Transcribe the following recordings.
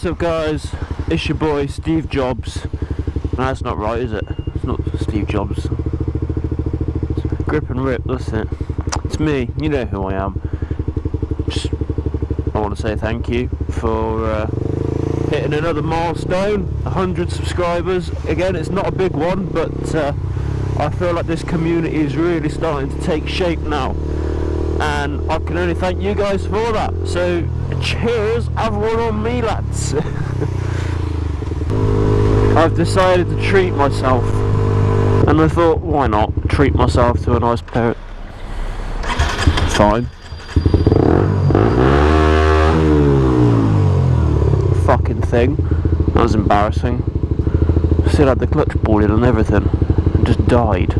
What's up guys, it's your boy Steve Jobs. No, that's not right, is it? It's not Steve Jobs. It's Grip and Rip, that's it. It's me, you know who I am. I want to say thank you for hitting another milestone, 100 subscribers. Again, it's not a big one, but I feel like this community is really starting to take shape now. And I can only thank you guys for that. So cheers, have one on me lads. I've decided to treat myself, and I thought, why not treat myself to a nice pair. Fine. Fucking thing. That was embarrassing. Still had the clutch boarded and everything, and just died.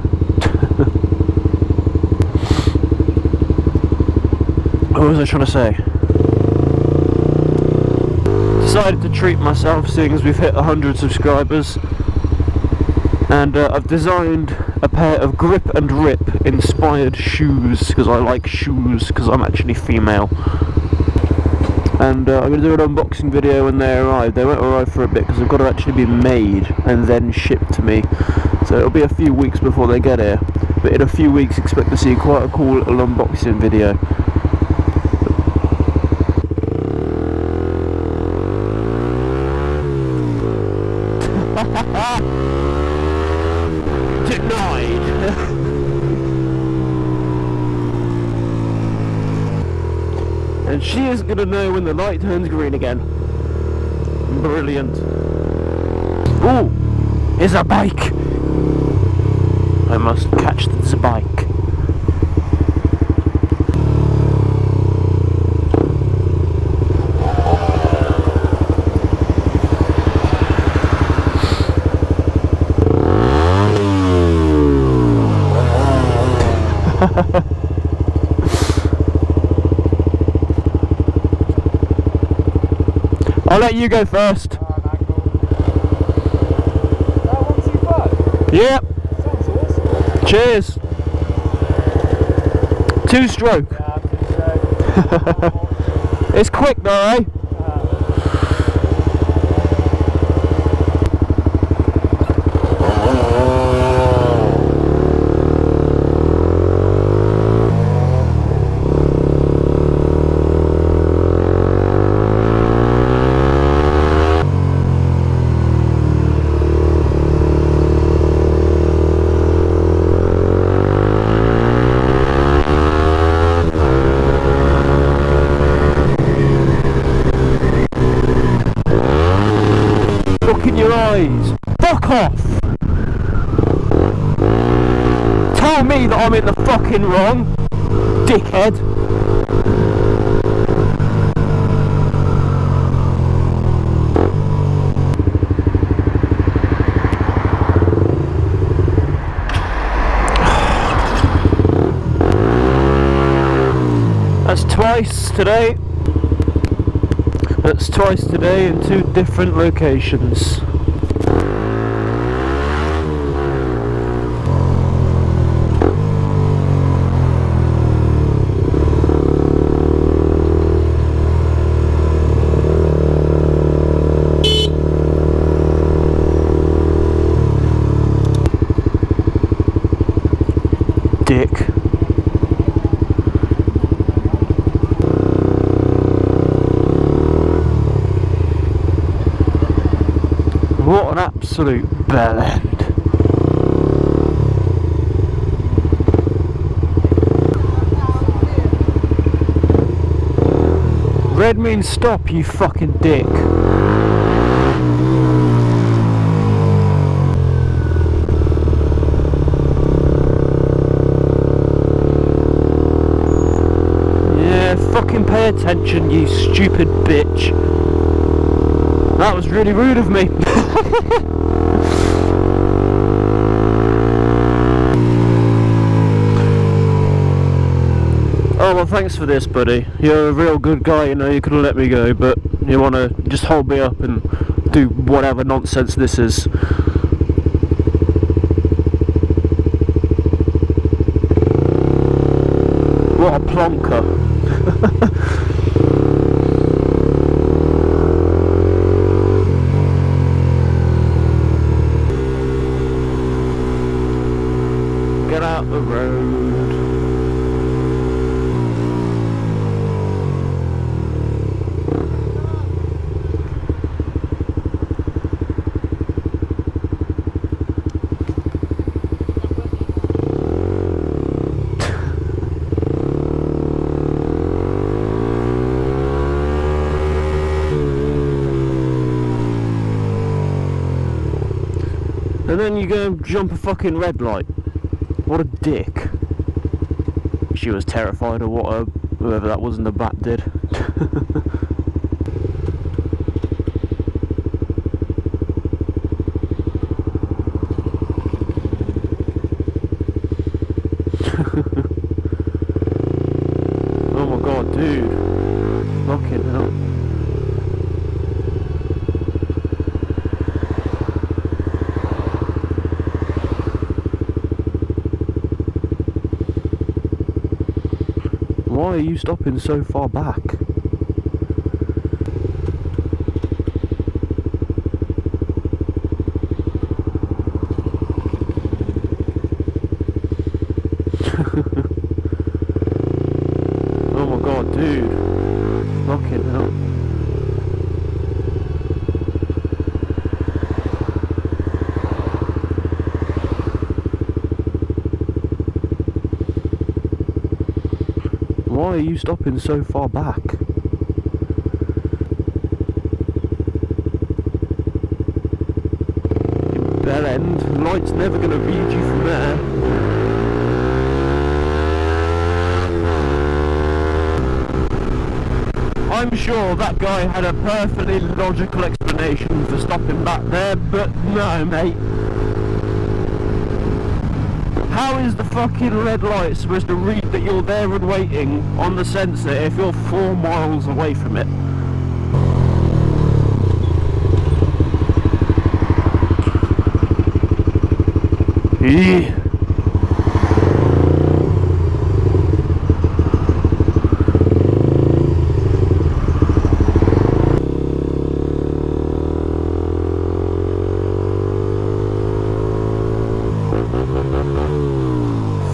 What was I trying to say? Decided to treat myself, seeing as we've hit 100 subscribers, and I've designed a pair of Grip and Rip inspired shoes, because I like shoes, because I'm actually female. And I'm going to do an unboxing video when they arrive. They won't arrive for a bit because they've got to actually be made and then shipped to me, so it'll be a few weeks before they get here, but in a few weeks expect to see quite a cool little unboxing video. Denied. And she is going to know when the light turns green again. Brilliant. Ooh, it's a bike. I must catch this bike. I'll let you go first. Yep. Sounds awesome. Cheers. 2-stroke. Yeah, 2-stroke. It's quick though, eh? Look in your eyes. Fuck off! Tell me that I'm in the fucking wrong, dickhead. That's twice today. That's twice today in 2 different locations. Dick. What an absolute bell end. Red means stop, you fucking dick. Yeah, fucking pay attention, you stupid bitch. That was really rude of me. Oh well, thanks for this, buddy. You're a real good guy, you know, you could have let me go, but you want to just hold me up and do whatever nonsense this is. What a plonker. out the road. And then you go and jump a fucking red light. What a dick. She was terrified of what whoever that was in the back did. Oh my god, dude. Fucking hell. Why are you stopping so far back? Oh my god, dude. Fucking hell. Why are you stopping so far back? Bell end, light's never going to read you from there. I'm sure that guy had a perfectly logical explanation for stopping back there, but no, mate. How is the fucking red light supposed to read that you're there and waiting on the sensor if you're 4 miles away from it? Eee.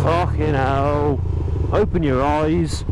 Fucking hell. Open your eyes.